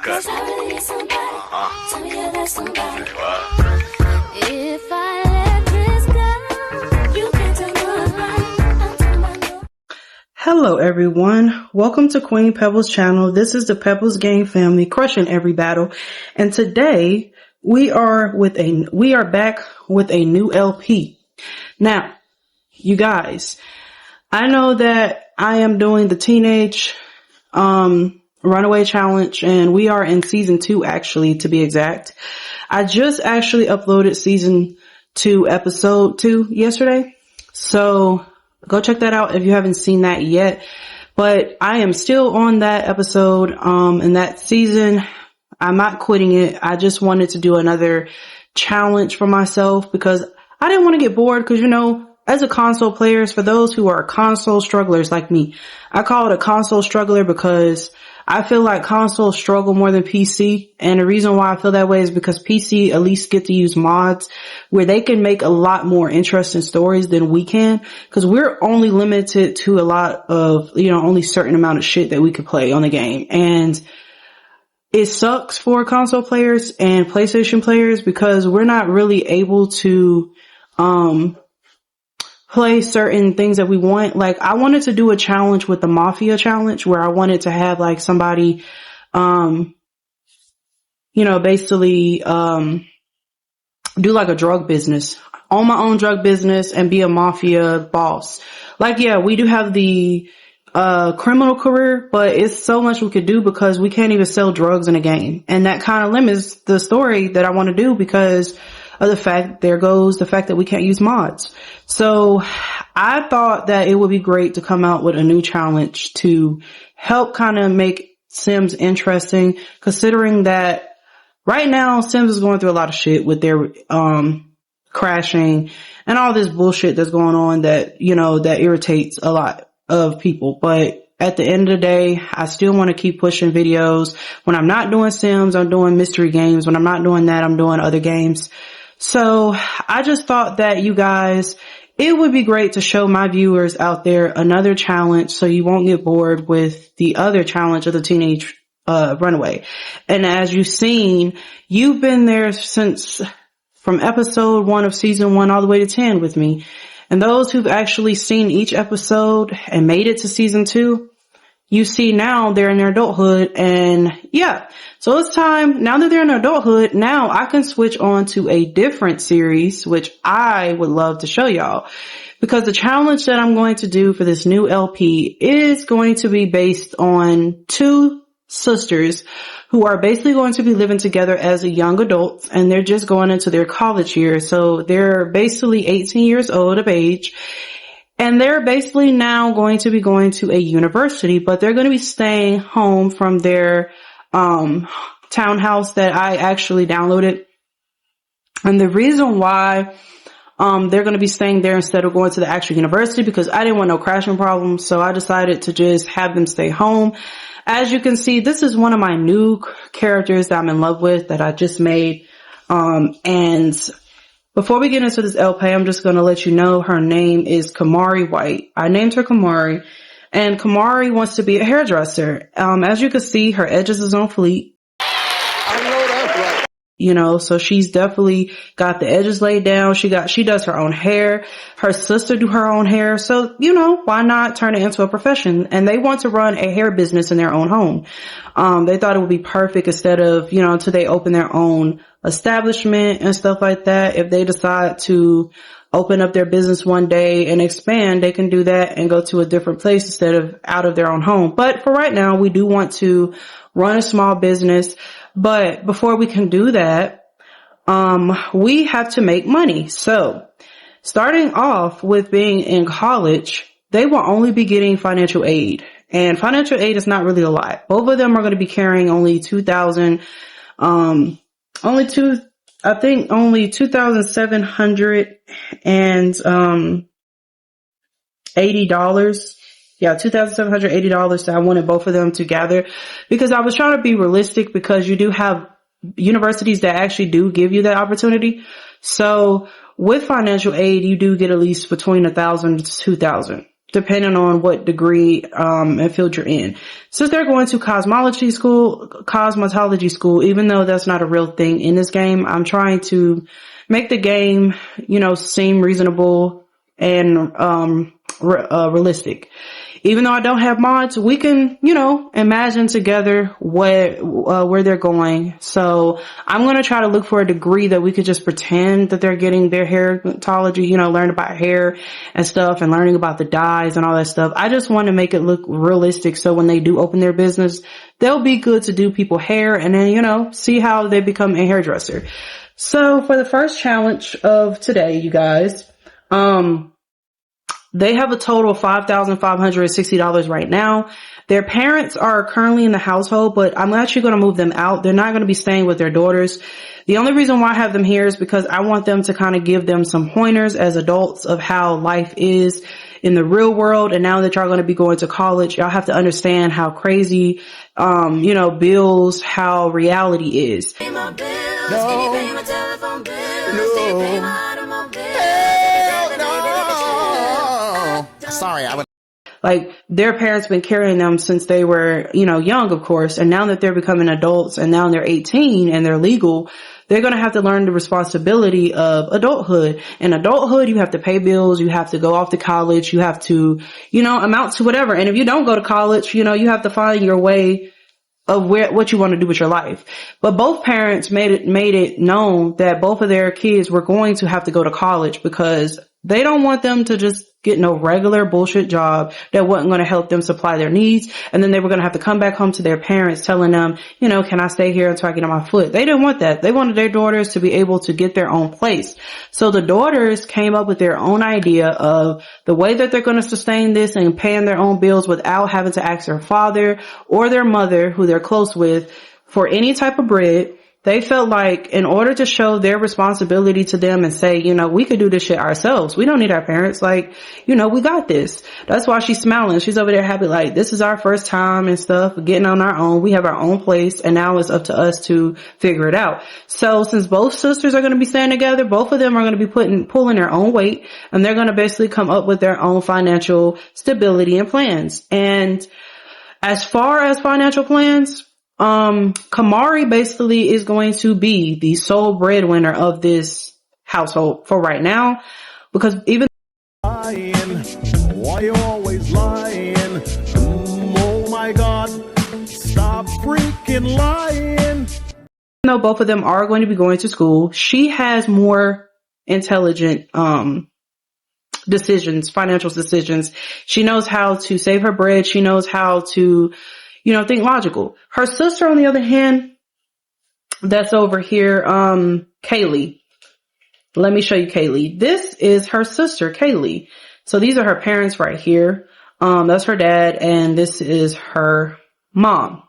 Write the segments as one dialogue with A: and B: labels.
A: Okay. Tell me you're that somebody. If I let this go, you can tell me.
B: Hello everyone, welcome to Queen Pebbles channel. This is the Pebbles Gang family crushing every battle, and today we are back with a new LP. Now, you guys, I know that I am doing the teenage runaway challenge, and we are in season 2 actually, to be exact. I just actually uploaded season 2 episode 2 yesterday, so go check that out if you haven't seen that yet. But I am still on that episode, in that season. I'm not quitting it. I just wanted to do another challenge for myself because I didn't want to get bored, because, you know, as a console players, for those who are console strugglers like me, I call it a console struggler because I feel like consoles struggle more than PC. And the reason why I feel that way is because PC at least get to use mods where they can make a lot more interesting stories than we can, because we're only limited to a lot of, you know, only certain amount of shit that we could play on the game. And it sucks for console players and PlayStation players because we're not really able to, play certain things that we want. Like, I wanted to do a challenge with the Mafia challenge where I wanted to have like somebody, you know, basically, do like a drug business, own my own drug business and be a Mafia boss. Like, yeah, we do have the, criminal career, but it's so much we could do because we can't even sell drugs in a game. And that kind of limits the story that I want to do because of the fact, there goes the fact that we can't use mods. So I thought that it would be great to come out with a new challenge to help kind of make Sims interesting, considering that right now Sims is going through a lot of shit with their crashing and all this bullshit that's going on that, you know, that irritates a lot of people. But at the end of the day, I still want to keep pushing videos. When I'm not doing Sims, I'm doing mystery games. When I'm not doing that, I'm doing other games. So I just thought that you guys, it would be great to show my viewers out there another challenge so you won't get bored with the other challenge of the teenage runaway. And as you've seen, you've been there since from episode 1 of season 1 all the way to 10 with me. And those who've actually seen each episode and made it to season 2, you see now they're in their adulthood. And yeah, so it's time, now that they're in adulthood, now I can switch on to a different series, which I would love to show y'all, because the challenge that I'm going to do for this new LP is going to be based on 2 sisters who are basically going to be living together as a young adults, and they're just going into their college years. So they're basically 18 years old of age. And they're basically now going to be going to a university, but they're going to be staying home from their townhouse that I actually downloaded. And the reason why they're going to be staying there instead of going to the actual university, because I didn't want no crashing problems, so I decided to just have them stay home. As you can see, this is one of my new characters that I'm in love with that I just made. And before we get into this LP, I'm just going to let you know her name is Kamari White. I named her Kamari, and Kamari wants to be a hairdresser. As you can see, her edges is on fleek.
C: I know that's right.
B: You know, so she's definitely got the edges laid down. She does her own hair. Her sister do her own hair. So, you know, why not turn it into a profession? And they want to run a hair business in their own home. They thought it would be perfect instead of, you know, until they open their own establishment and stuff like that. If they decide to open up their business one day and expand, they can do that and go to a different place instead of out of their own home. But for right now, we do want to run a small business. But before we can do that, we have to make money. So starting off with being in college, they will only be getting financial aid, and financial aid is not really a lot. Both of them are going to be carrying only $2,780. Yeah, $2,780. So I wanted both of them together because I was trying to be realistic, because you do have universities that actually do give you that opportunity. So with financial aid, you do get at least between $1,000 to $2,000. depending on what degree and field you're in. Since they're going to cosmetology school, even though that's not a real thing in this game, I'm trying to make the game, seem reasonable and realistic. Even though I don't have mods, we can, imagine together where they're going. So I'm going to try to look for a degree that we could just pretend that they're getting their hairmatology, learn about hair and stuff and learning about the dyes and all that stuff. I just want to make it look realistic. So when they do open their business, they'll be good to do people hair and then, see how they become a hairdresser. So for the first challenge of today, you guys, they have a total of $5,560 right now. Their parents are currently in the household, but I'm actually going to move them out. They're not going to be staying with their daughters. The only reason why I have them here is because I want them to kind of give them some pointers as adults of how life is in the real world. And now that y'all going to be going to college, y'all have to understand how crazy, bills, how reality is.
A: Pay my bills, can you pay my telephone bills? Can you pay my automobile?
C: Sorry, I would.
B: Like, their parents been carrying them since they were, young, of course. And now that they're becoming adults and now they're 18 and they're legal, they're going to have to learn the responsibility of adulthood. In adulthood, you have to pay bills. You have to go off to college. You have to, amount to whatever. And if you don't go to college, you have to find your way of what you want to do with your life. But both parents made it known that both of their kids were going to have to go to college because they don't want them to just get no regular bullshit job that wasn't going to help them supply their needs. And then they were going to have to come back home to their parents telling them, can I stay here until I get on my foot? They didn't want that. They wanted their daughters to be able to get their own place. So the daughters came up with their own idea of the way that they're going to sustain this and paying their own bills without having to ask their father or their mother, who they're close with, for any type of bread. They felt like in order to show their responsibility to them and say, we could do this shit ourselves. We don't need our parents. Like, we got this. That's why she's smiling. She's over there happy. Like, this is our first time and stuff, getting on our own. We have our own place and now it's up to us to figure it out. So since both sisters are going to be staying together, both of them are going to be pulling their own weight and they're going to basically come up with their own financial stability and plans. And as far as financial plans, Kamari basically is going to be the sole breadwinner of this household for right now, because even
D: lying, why you always lying? Oh my God, stop freaking lying.
B: though both of them are going to be going to school, she has more intelligent, decisions, financial decisions. She knows how to save her bread. She knows how to, think logical. Her sister, on the other hand, that's over here, Kaylee. Let me show you Kaylee. This is her sister, Kaylee. So these are her parents right here. That's her dad, and this is her mom.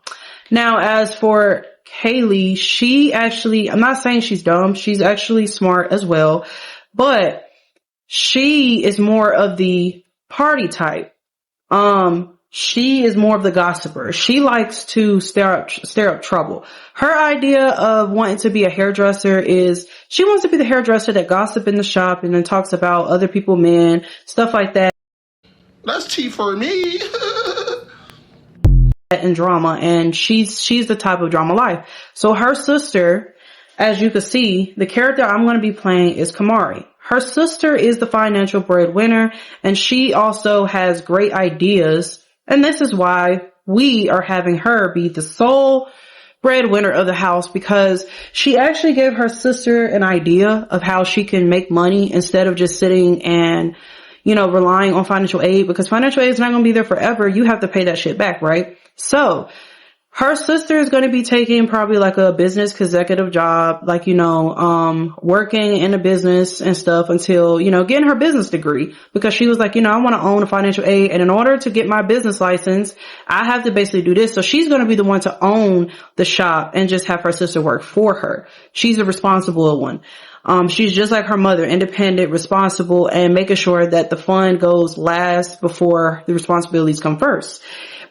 B: Now, as for Kaylee, she actually, I'm not saying she's dumb. She's actually smart as well, but she is more of the party type. She is more of the gossiper. She likes to stir up trouble. Her idea of wanting to be a hairdresser is she wants to be the hairdresser that gossip in the shop and then talks about other people, men, stuff like that.
C: That's tea for me.
B: And drama, and she's the type of drama life. So her sister, as you can see, the character I'm going to be playing is Kamari. Her sister is the financial breadwinner, and she also has great ideas. And this is why we are having her be the sole breadwinner of the house, because she actually gave her sister an idea of how she can make money instead of just sitting and, relying on financial aid, because financial aid is not going to be there forever. You have to pay that shit back, right? So her sister is going to be taking probably like a business executive job, like, working in a business and stuff until, getting her business degree, because she was like, I want to own a financial aid. And in order to get my business license, I have to basically do this. So she's going to be the one to own the shop and just have her sister work for her. She's the responsible one. She's just like her mother, independent, responsible, and making sure that the fun goes last before the responsibilities come first.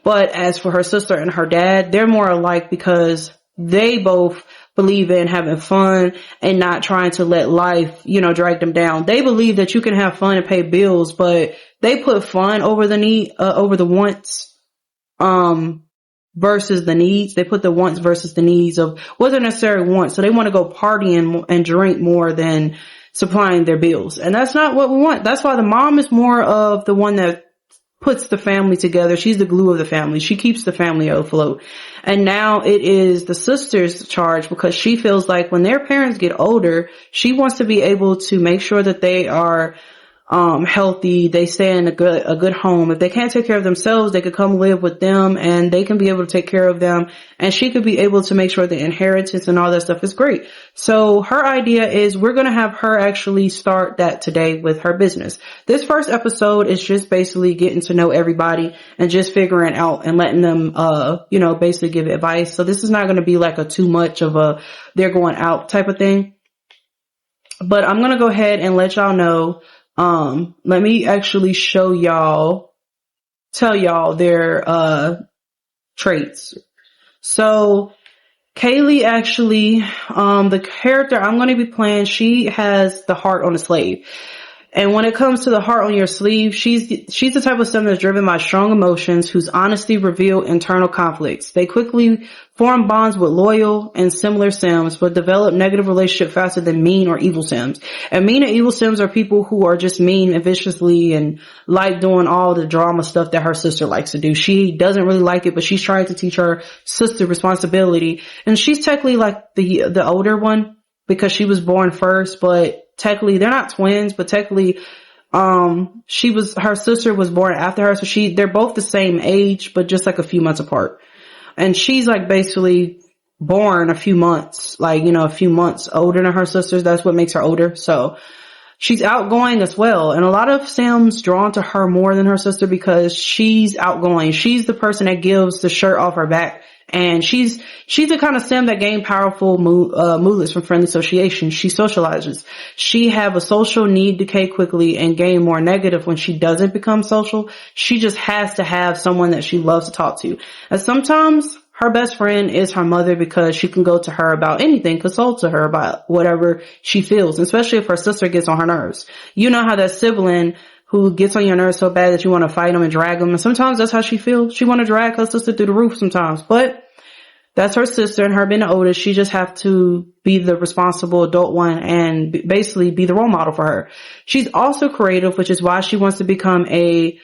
B: But as for her sister and her dad, they're more alike because they both believe in having fun and not trying to let life, drag them down. They believe that you can have fun and pay bills, but they put fun over the wants, versus the needs. They put the wants versus the needs of what they're necessarily want. So they want to go party and drink more than supplying their bills. And that's not what we want. That's why the mom is more of the one that puts the family together. She's the glue of the family. She keeps the family afloat. And now it is the sister's charge, because she feels like when their parents get older, she wants to be able to make sure that they are healthy, they stay in a good home. If they can't take care of themselves, they could come live with them and they can be able to take care of them. And she could be able to make sure the inheritance and all that stuff is great. So her idea is we're going to have her actually start that today with her business. This first episode is just basically getting to know everybody and just figuring out and letting them, basically give advice. So this is not going to be like a too much of a they're going out type of thing. But I'm going to go ahead and let y'all know. Let me actually tell y'all their, traits. So Kaylee actually, the character I'm going to be playing, she has the heart on a slave. And when it comes to the heart on your sleeve, she's the type of sim that's driven by strong emotions, whose honesty reveal internal conflicts. They quickly form bonds with loyal and similar sims, but develop negative relationships faster than mean or evil sims. And mean and evil sims are people who are just mean and viciously and like doing all the drama stuff that her sister likes to do. She doesn't really like it, but she's trying to teach her sister responsibility. And she's technically like the older one because she was born first, but technically they're not twins, but technically her sister was born after her, so they're both the same age but just like a few months apart. And she's like basically born a few months older than her sisters. That's what makes her older. So she's outgoing as well, and a lot of sims drawn to her more than her sister because she's outgoing. She's the person that gives the shirt off her back. And she's the kind of sim that gain powerful moods from friendly association. She socializes. She have a social need decay quickly and gain more negative when she doesn't become social. She just has to have someone that she loves to talk to. And sometimes her best friend is her mother because she can go to her about anything, consult to her about whatever she feels, especially if her sister gets on her nerves. You know how that sibling who gets on your nerves so bad that you want to fight them and drag them. And sometimes that's how she feels. She want to drag her sister through the roof sometimes. But that's her sister, and her being the oldest, she just have to be the responsible adult one and basically be the role model for her. She's also creative, which is why she wants to become a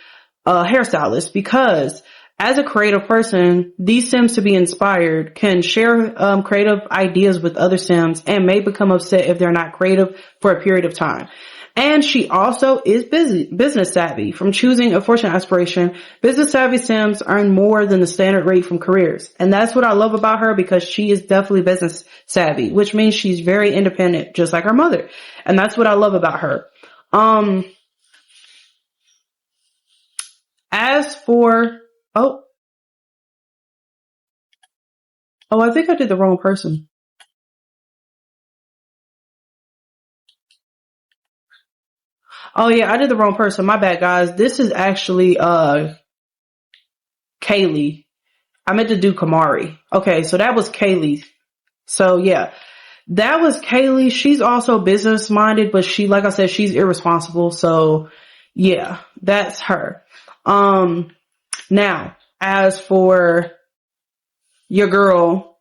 B: hairstylist, because as a creative person, these sims to be inspired can share creative ideas with other sims and may become upset if they're not creative for a period of time. And she also is business savvy. From choosing a fortune aspiration, business savvy sims earn more than the standard rate from careers. And that's what I love about her, because she is definitely business savvy, which means she's very independent, just like her mother. And that's what I love about her. As for, I think I did the wrong person. Oh yeah, I did the wrong person. My bad, guys. This is actually, Kaylee. I meant to do Kamari. Okay, so that was Kaylee. So yeah, that was Kaylee. She's also business minded, but like I said, she's irresponsible. So yeah, that's her. Now, as for your girl,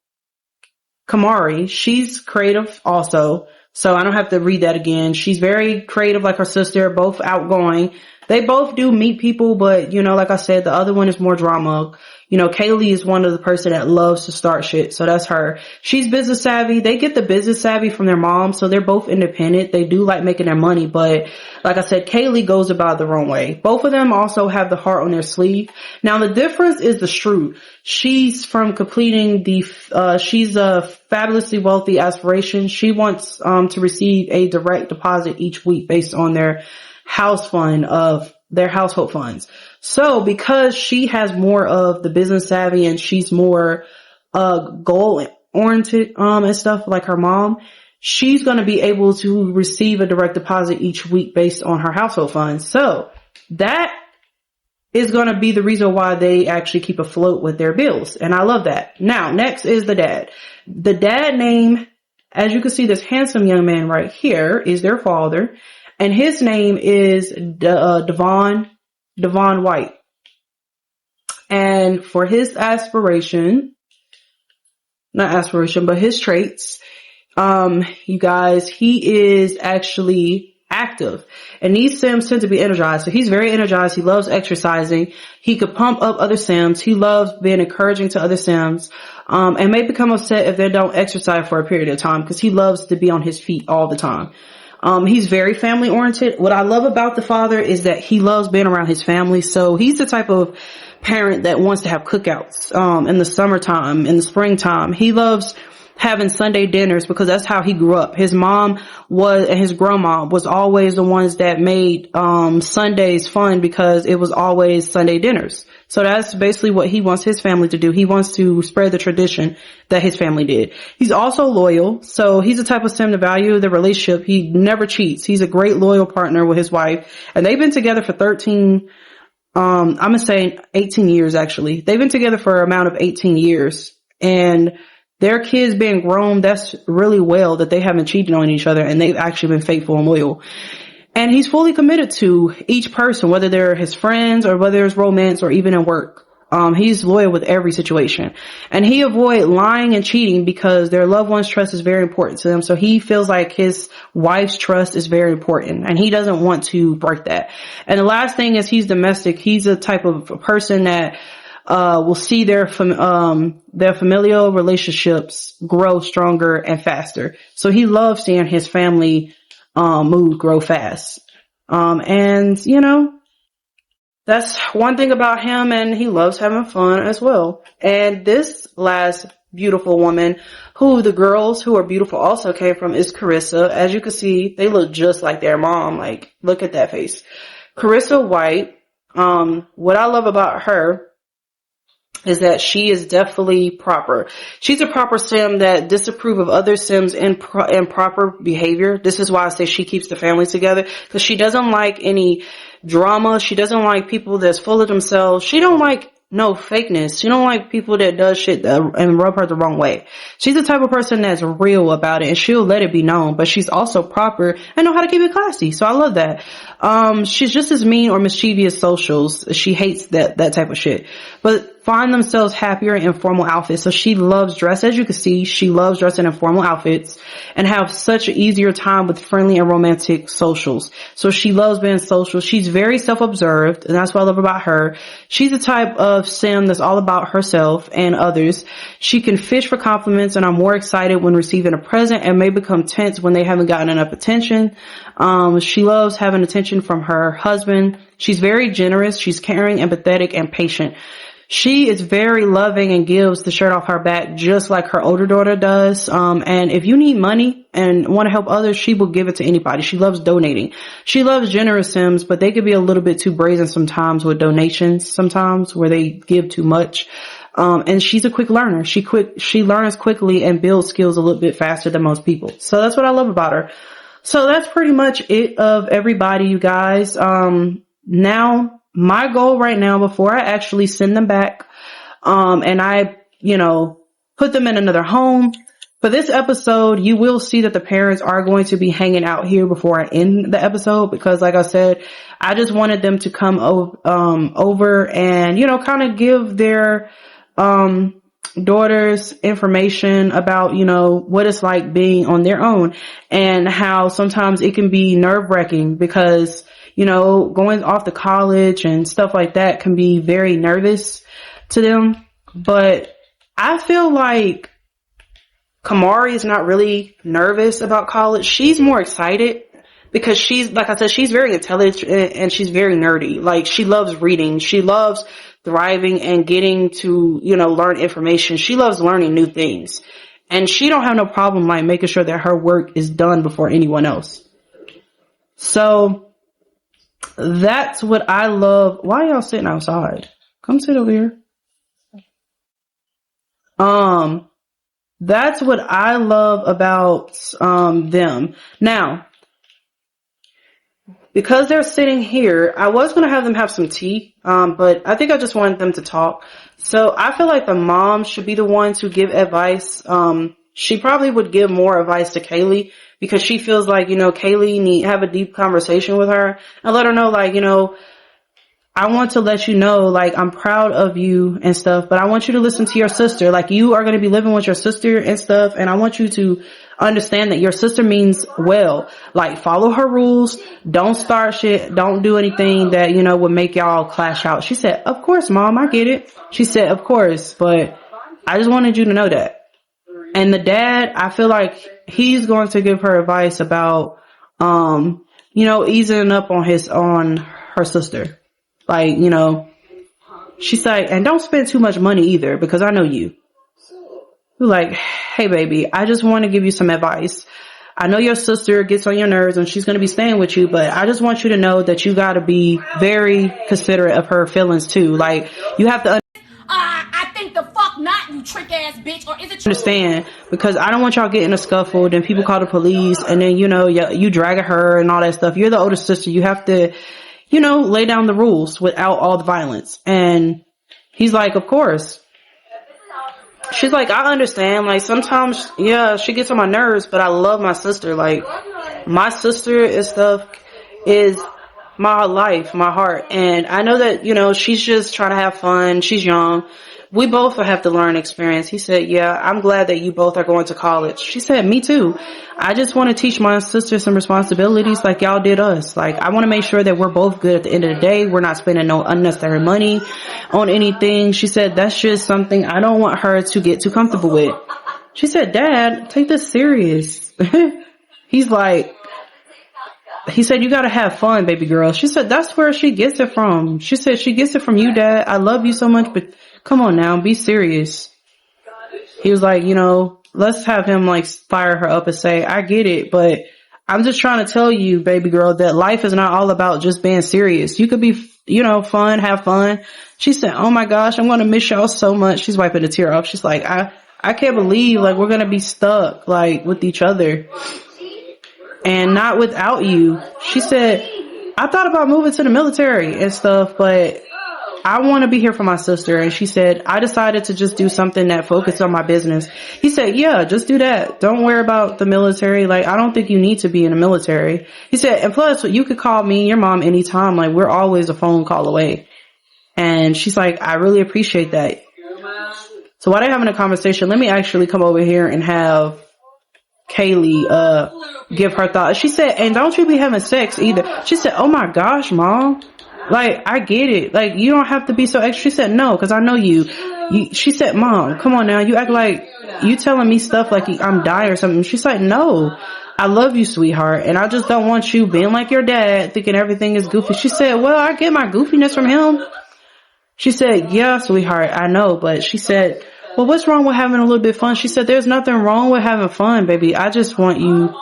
B: Kamari, she's creative also. So I don't have to read that again. She's very creative like her sister, both outgoing. They both do meet people, but like I said, the other one is more drama. Kaylee is one of the person that loves to start shit. So that's her. She's business savvy. They get the business savvy from their mom. So they're both independent. They do like making their money. But like I said, Kaylee goes about it the wrong way. Both of them also have the heart on their sleeve. Now the difference is the shrew. She's from completing she's a fabulously wealthy aspiration. She wants, to receive a direct deposit each week based on their their household funds. So because she has more of the business savvy and she's more goal oriented and stuff like her mom, she's going to be able to receive a direct deposit each week based on her household funds. So that is going to be the reason why they actually keep afloat with their bills. And I love that. Now, next is the dad. The dad name, as you can see, this handsome young man right here is their father. And his name is Devon White. And for his not aspiration, but his traits, you guys, he is actually active, and these Sims tend to be energized. So he's very energized. He loves exercising. He could pump up other Sims. He loves being encouraging to other Sims, and may become upset if they don't exercise for a period of time because he loves to be on his feet all the time. He's very family oriented. What I love about the father is that he loves being around his family. So he's the type of parent that wants to have cookouts, in the summertime, in the springtime. He loves having Sunday dinners because that's how he grew up. His mom and his grandma was always the ones that made, Sundays fun because it was always Sunday dinners. So that's basically what he wants his family to do. He wants to spread the tradition that his family did. He's also loyal. So he's the type of Sim to value the relationship. He never cheats. He's a great loyal partner with his wife, and they've been together for 18 years actually. They've been together for an amount of 18 years, and their kids being grown, that's really well that they haven't cheated on each other and they've actually been faithful and loyal. And he's fully committed to each person, whether they're his friends or whether it's romance or even in work. He's loyal with every situation, and he avoids lying and cheating because their loved one's trust is very important to them. So he feels like his wife's trust is very important and he doesn't want to break that. And the last thing is he's domestic. He's a type of person that will see their familial relationships grow stronger and faster. So he loves seeing his family mood grow fast. And that's one thing about him, and he loves having fun as well. And this last beautiful woman, who the girls who are beautiful also came from, is Carissa. As you can see, they look just like their mom. Like, look at that face. Carissa White, what I love about her is that she is definitely proper. She's a proper Sim that disapprove of other Sims in proper behavior. This is why I say she keeps the family together, because she doesn't like any drama. She doesn't like people that's full of themselves. She don't like no fakeness. She don't like people that does shit and rub her the wrong way. She's the type of person that's real about it, and she'll let it be known, but she's also proper and know how to keep it classy. So I love that. She's just as mean or mischievous socials. She hates that type of shit, but find themselves happier in formal outfits. So she loves dress. As you can see, she loves dressing in formal outfits and have such an easier time with friendly and romantic socials. So she loves being social. She's very self-observed, and that's what I love about her. She's the type of Sim that's all about herself and others. She can fish for compliments and are more excited when receiving a present and may become tense when they haven't gotten enough attention. She loves having attention from her husband. She's very generous. She's caring, empathetic, and patient. She is very loving and gives the shirt off her back just like her older daughter does. And if you need money and want to help others, she will give it to anybody. She loves donating. She loves generous Sims, but they could be a little bit too brazen sometimes with donations, sometimes where they give too much. And she's a quick learner. She learns quickly and builds skills a little bit faster than most people. So that's what I love about her. So that's pretty much it of everybody, you guys. Now, my goal right now, before I actually send them back, and I, put them in another home, for this episode, you will see that the parents are going to be hanging out here before I end the episode, because like I said, I just wanted them to come over and, kind of give their, daughters information about, what it's like being on their own, and how sometimes it can be nerve-wracking because, going off to college and stuff like that can be very nervous to them. But I feel like Kamari is not really nervous about college. She's more excited because she's, like I said, she's very intelligent and she's very nerdy. Like, she loves reading. She loves thriving and getting to, learn information. She loves learning new things. And she don't have no problem like making sure that her work is done before anyone else. So that's what I love. Why y'all sitting outside? Come sit over here. That's what I love about them. Now, because they're sitting here, I was going to have them have some tea, but I think I just wanted them to talk. So I feel like the mom should be the one to give advice. She probably would give more advice to Kaylee because she feels like, Kaylee have a deep conversation with her and let her know, like, I want to let you know, like, I'm proud of you and stuff, but I want you to listen to your sister. Like, you are going to be living with your sister and stuff, and I want you to understand that your sister means well. Like, follow her rules. Don't start shit. Don't do anything that, would make y'all clash out. She said, of course, Mom, I get it. She said, of course, but I just wanted you to know that. And the dad, I feel like he's going to give her advice about, easing up on her sister. Like, she's like, and don't spend too much money either, because I know you. You're like, hey baby, I just want to give you some advice. I know your sister gets on your nerves and she's going to be staying with you, but I just want you to know that you got to be very considerate of her feelings too. Like, you have to
E: I think the fuck not, you trick ass bitch. Or is it
B: understand, because I don't want y'all getting a scuffle, then people call the police, and then, you dragging her and all that stuff. You're the older sister. You have to, lay down the rules without all the violence. And he's like, of course. She's like, I understand. Like, sometimes, yeah, she gets on my nerves, but I love my sister. Like, my sister and stuff is my life, my heart. And I know that, she's just trying to have fun. She's young. We both have to learn experience. He said, yeah, I'm glad that you both are going to college. She said, me too. I just want to teach my sister some responsibilities like y'all did us. Like, I want to make sure that we're both good at the end of the day. We're not spending no unnecessary money on anything. She said, that's just something I don't want her to get too comfortable with. She said, Dad, take this serious. He said, you gotta have fun, baby girl. She said, that's where she gets it from. She said, she gets it from you, Dad. I love you so much, but come on now, be serious. He was like, let's have him like fire her up and say, I get it, but I'm just trying to tell you, baby girl, that life is not all about just being serious. You could be, fun, have fun. She said, oh my gosh, I'm going to miss y'all so much. She's wiping a tear off. She's like, I can't believe like we're going to be stuck like with each other and not without you. She said, I thought about moving to the military and stuff, but I want to be here for my sister. And she said, I decided to just do something that focused on my business. He said, yeah, just do that. Don't worry about the military. Like, I don't think you need to be in the military. He said, and plus you could call me and your mom anytime. Like, we're always a phone call away. And she's like, I really appreciate that. So while they're having a conversation, let me actually come over here and have Kaylee, give her thoughts. She said, and don't you be having sex either. She said, oh my gosh, Mom. Like, I get it. Like, you don't have to be so extra. She said, no, because I know you. She said, Mom, come on now. You act like you telling me stuff like I'm dying or something. She's like, no, I love you, sweetheart. And I just don't want you being like your dad, thinking everything is goofy. She said, well, I get my goofiness from him. She said, yeah, sweetheart, I know. But she said, well, what's wrong with having a little bit of fun? She said, there's nothing wrong with having fun, baby. I just want you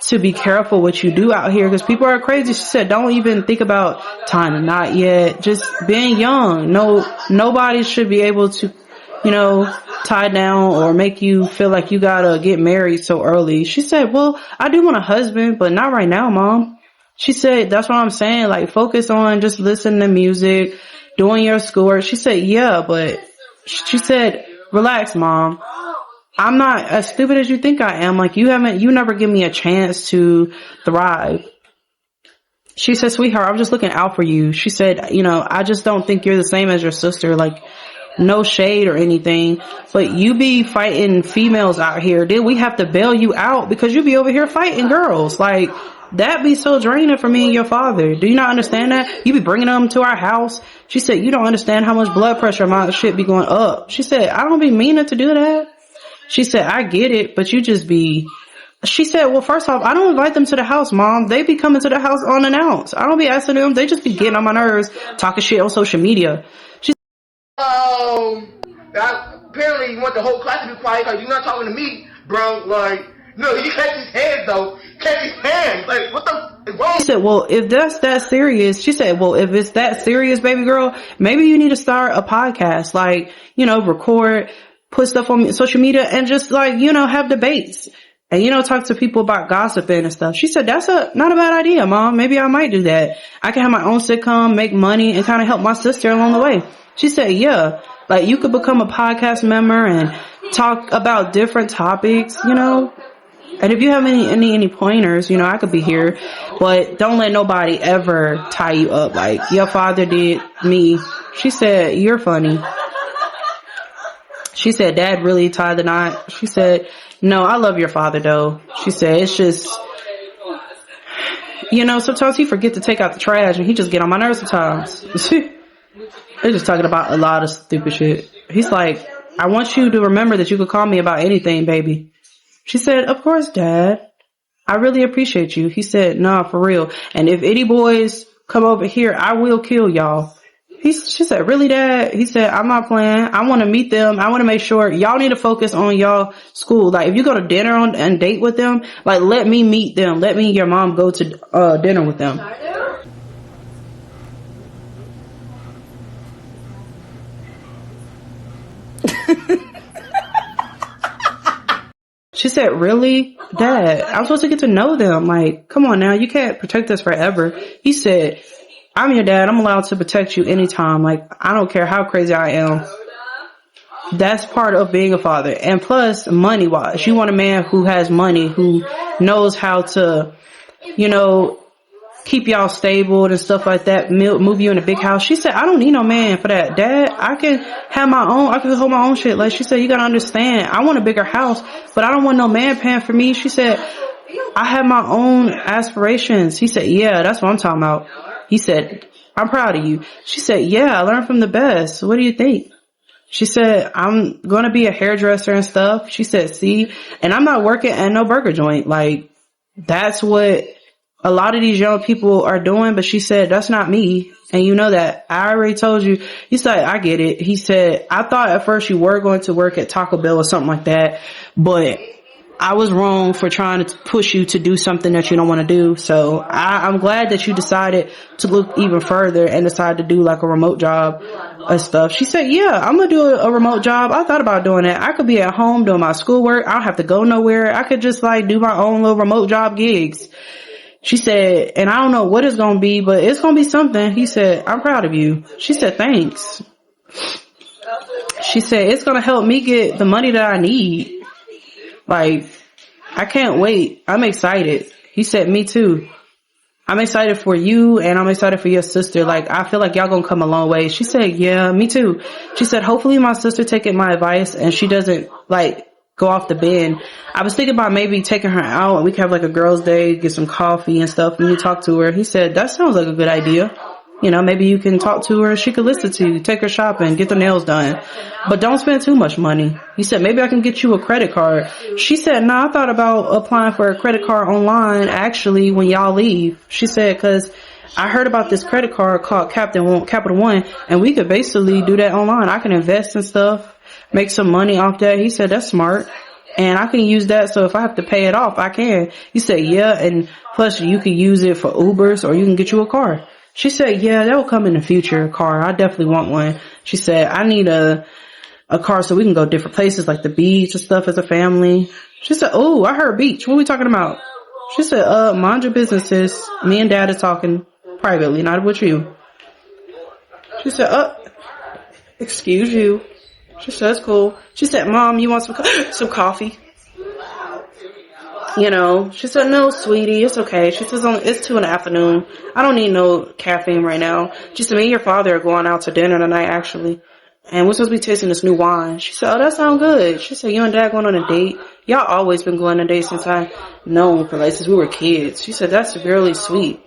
B: to be careful what you do out here because people are crazy. She said, don't even think about tying a knot yet. Just being young. Nobody should be able to, tie down or make you feel like you gotta get married so early. She said, well, I do want a husband, but not right now, Mom. She said, that's what I'm saying. Like, focus on just listening to music, doing your schoolwork. She said, yeah, but she said, relax, Mom. I'm not as stupid as you think I am. Like, you never give me a chance to thrive. She said, sweetheart, I'm just looking out for you. She said, I just don't think you're the same as your sister. Like, no shade or anything, but you be fighting females out here. Then we have to bail you out because you be over here fighting girls. Like, that be so draining for me and your father. Do you not understand that? You be bringing them to our house. She said, you don't understand how much blood pressure my shit be going up. She said, I don't be meaning to do that. She said, I get it, but you just be... She said, well, first off, I don't invite them to the house, Mom. They be coming to the house unannounced. I don't be asking them. They just be getting on my nerves, talking shit on social media.
F: Apparently you want the whole class to be quiet because you're not talking to me, bro. Like, no, you catch his hands, though. Catch his hands. Like, what the... Wrong?
B: She said, well, if that's that serious, she said, well, if it's that serious, baby girl, maybe you need to start a podcast. Like, record... put stuff on social media and just like, have debates and, talk to people about gossiping and stuff. She said, that's not a bad idea, Mom. Maybe I might do that. I can have my own sitcom, make money, and kind of help my sister along the way. She said, yeah, like you could become a podcast member and talk about different topics, And if you have any pointers, I could be here, but don't let nobody ever tie you up like your father did me. She said, you're funny. She said, Dad really tied the knot. She said, no, I love your father though. She said, it's just, sometimes he forget to take out the trash and he just get on my nerves sometimes. They're just talking about a lot of stupid shit. He's like, I want you to remember that you could call me about anything, baby. She said, of course, Dad. I really appreciate you. He said, nah, for real. And if any boys come over here, I will kill y'all. She said, really, Dad? He said, I'm not playing. I want to meet them. I want to make sure y'all need to focus on y'all school. Like, if you go to dinner and date with them, like, let me meet them. Let me and your mom go to dinner with them. She said, really? Dad, I'm supposed to get to know them. Like, come on now. You can't protect us forever. He said, I'm your dad. I'm allowed to protect you anytime. Like, I don't care how crazy I am. That's part of being a father. And plus, money-wise, you want a man who has money, who knows how to, keep y'all stable and stuff like that, move you in a big house. She said, I don't need no man for that. Dad, I can have my own, I can hold my own shit. Like, she said, you gotta understand, I want a bigger house, but I don't want no man paying for me. She said, I have my own aspirations. He said, yeah, that's what I'm talking about. He said, I'm proud of you. She said, yeah, I learned from the best. What do you think? She said, I'm going to be a hairdresser and stuff. She said, see, and I'm not working at no burger joint. Like, that's what a lot of these young people are doing. But she said, that's not me. And you know that. I already told you. He said, I get it. He said, I thought at first you were going to work at Taco Bell or something like that, but I was wrong for trying to push you to do something that you don't want to do. So I'm glad that you decided to look even further and decide to do like a remote job and stuff. She said, yeah, I'm going to do a remote job. I thought about doing that. I could be at home doing my schoolwork. I don't have to go nowhere. I could just like do my own little remote job gigs. She said, and I don't know what it's going to be, but it's going to be something. He said, I'm proud of you. She said, thanks. She said, it's going to help me get the money that I need. Like, I can't wait. I'm excited. He said, me too. I'm excited for you and I'm excited for your sister. Like, I feel like y'all gonna come a long way. She said, yeah, me too. She said, hopefully my sister taking my advice and she doesn't like go off the bend. I was thinking about maybe taking her out and we could have like a girls' day, get some coffee and stuff and you talk to her. He said, that sounds like a good idea. Maybe you can talk to her. She could listen to you, take her shopping, get the nails done, but don't spend too much money. He said, maybe I can get you a credit card. She said, no, I thought about applying for a credit card online actually when y'all leave. She said, cause I heard about this credit card called Capital One and we could basically do that online. I can invest in stuff, make some money off that. He said, that's smart. And I can use that, so if I have to pay it off, I can. He said, yeah, and plus you can use it for Ubers or you can get you a car. She said, yeah, that will come in the future, a car. I definitely want one. She said, I need a car so we can go different places like the beach and stuff as a family. She said, oh, I heard beach. What are we talking about? She said, mind your businesses. Me and Dad are talking privately, not with you. She said, excuse you. She said, that's cool. She said, Mom, you want some coffee? She said, no, sweetie, it's okay. She says, it's 2 PM. I don't need no caffeine right now. She said, me and your father are going out to dinner tonight, actually. And we're supposed to be tasting this new wine. She said, oh, that sounds good. She said, you and Dad going on a date? Y'all always been going on a date since I known for since we were kids. She said, that's really sweet.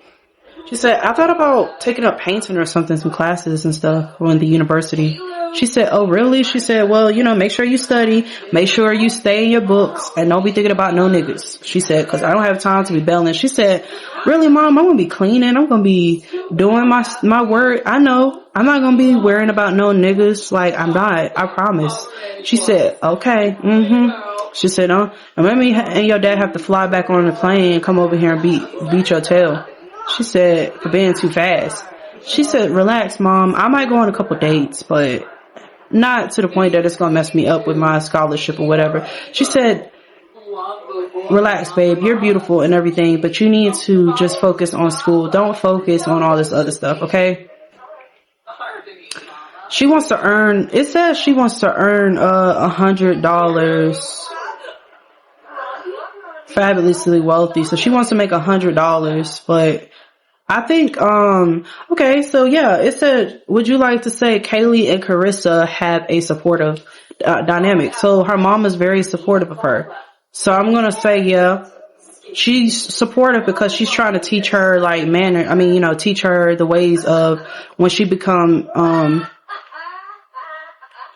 B: She said, I thought about taking up painting or something, some classes and stuff on the university. She said, oh, really? She said, well, make sure you study, make sure you stay in your books, and don't be thinking about no niggas. She said, because I don't have time to be belling. She said, really, Mom, I'm going to be cleaning. I'm going to be doing my work. I know. I'm not going to be worrying about no niggas. Like, I'm not. I promise. She said, okay. She said, and let me and your dad have to fly back on the plane and come over here and beat your tail. She said, for being too fast. She said, relax, Mom. I might go on a couple dates, but not to the point that it's going to mess me up with my scholarship or whatever. She said, relax, babe. You're beautiful and everything, but you need to just focus on school. Don't focus on all this other stuff, okay? She wants to earn, it says she wants to earn $100. Fabulously wealthy. So she wants to make $100, but I think, okay, so yeah, it said, would you like to say Kaylee and Carissa have a supportive dynamic? So her mom is very supportive of her. So I'm going to say, yeah, she's supportive because she's trying to teach her like teach her the ways of when she become,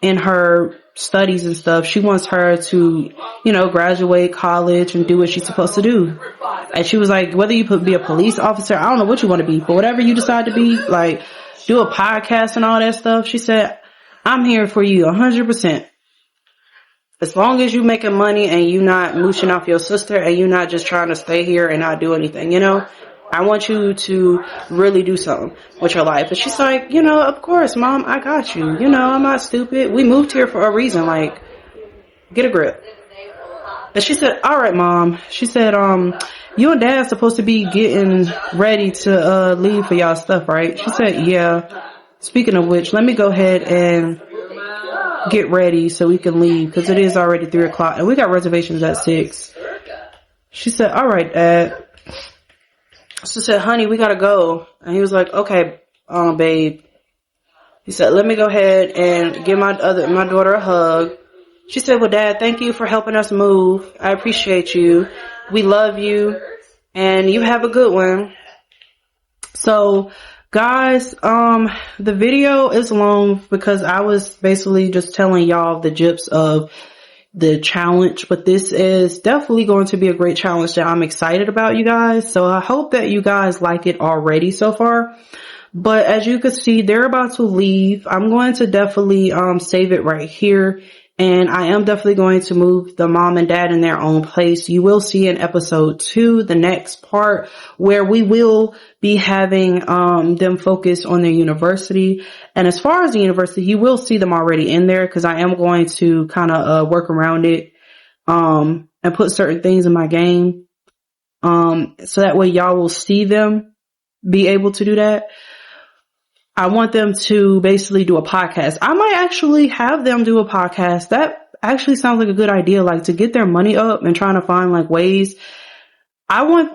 B: in her studies and stuff. She wants her to, graduate college and do what she's supposed to do. And she was like, whether you be a police officer, I don't know what you want to be, but whatever you decide to be, like do a podcast and all that stuff. She said, I'm here for you 100%. As long as you making money and you not mooching off your sister and you not just trying to stay here and not do anything, I want you to really do something with your life. And she's like, of course, Mom, I got you. I'm not stupid. We moved here for a reason. Like, get a grip. And she said, all right, Mom. She said, you and Dad supposed to be getting ready to leave for y'all stuff, right? She said, yeah. Speaking of which, let me go ahead and get ready so we can leave because it is already 3:00 and we got reservations at 6. She said, all right, Dad. She said, honey, we gotta go. And he was like, okay, babe. He said, let me go ahead and give my daughter a hug. She said, well, Dad, thank you for helping us move. I appreciate you. We love you. And you have a good one. So, guys, the video is long because I was basically just telling y'all the gist of the challenge, but this is definitely going to be a great challenge that I'm excited about, you guys. So I hope that you guys like it already so far. But as you can see, they're about to leave. I'm going to definitely save it right here. And I am definitely going to move the mom and dad in their own place. You will see in episode 2, the next part, where we will be having them focus on their university. And as far as the university, you will see them already in there because I am going to kind of work around it and put certain things in my game. So that way y'all will see them be able to do that. I want them to basically do a podcast. I might actually have them do a podcast. That actually sounds like a good idea, like to get their money up and trying to find like ways. I was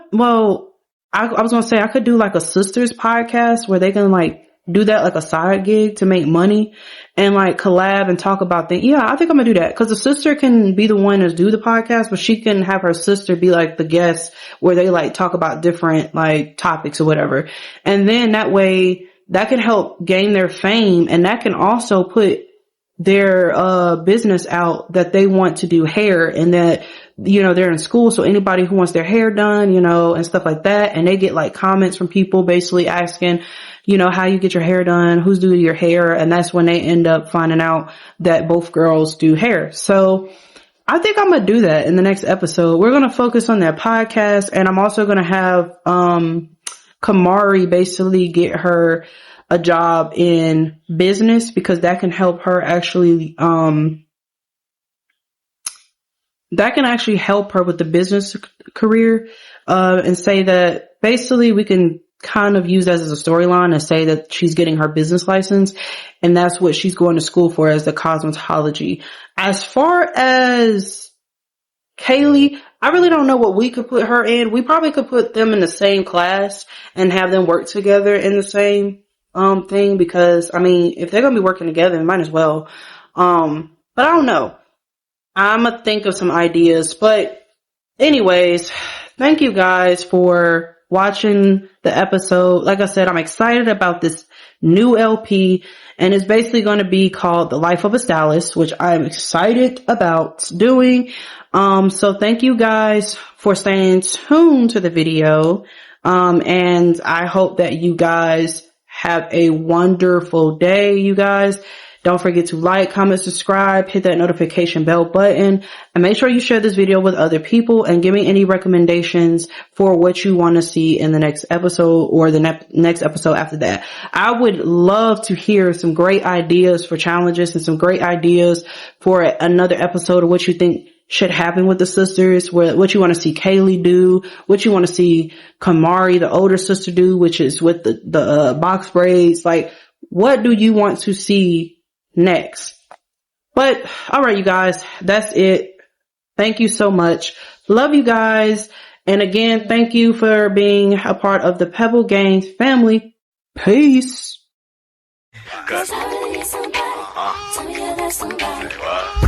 B: going to say I could do like a sisters podcast where they can like do that like a side gig to make money and like collab and talk about things. Yeah, I think I'm going to do that because the sister can be the one to do the podcast, but she can have her sister be like the guest where they like talk about different like topics or whatever. And then that way, that can help gain their fame and that can also put their business out that they want to do hair and that, they're in school. So anybody who wants their hair done, and stuff like that. And they get like comments from people basically asking, how you get your hair done, who's doing your hair. And that's when they end up finding out that both girls do hair. So I think I'm going to do that in the next episode. We're going to focus on that podcast. And I'm also going to have, Kamari basically get her a job in business because that can help her actually, that can actually help her with the business career, and say that basically we can kind of use that as a storyline and say that she's getting her business license and that's what she's going to school for as the cosmetology. As far as Kaylee, I really don't know what we could put her in. We probably could put them in the same class and have them work together in the same thing because, if they're going to be working together, might as well. But I don't know. I'm going to think of some ideas. But anyways, thank you guys for watching the episode. Like I said, I'm excited about this new LP and it's basically going to be called The Life of a Stylist, which I'm excited about doing. So thank you guys for staying tuned to the video. And I hope that you guys have a wonderful day, you guys. Don't forget to like, comment, subscribe, hit that notification bell button, and make sure you share this video with other people and give me any recommendations for what you want to see in the next episode or the next episode after that. I would love to hear some great ideas for challenges and some great ideas for another episode of what you think should happen with the sisters, what you want to see Kaylee do, what you want to see Kamari, the older sister, do, which is with the box braids. Like, what do you want to see next? But all right, you guys, that's it. Thank you so much. Love you guys. And again, thank you for being a part of the Pebble Gangs family. Peace.
A: Cause I really need somebody. Tell me you're that somebody.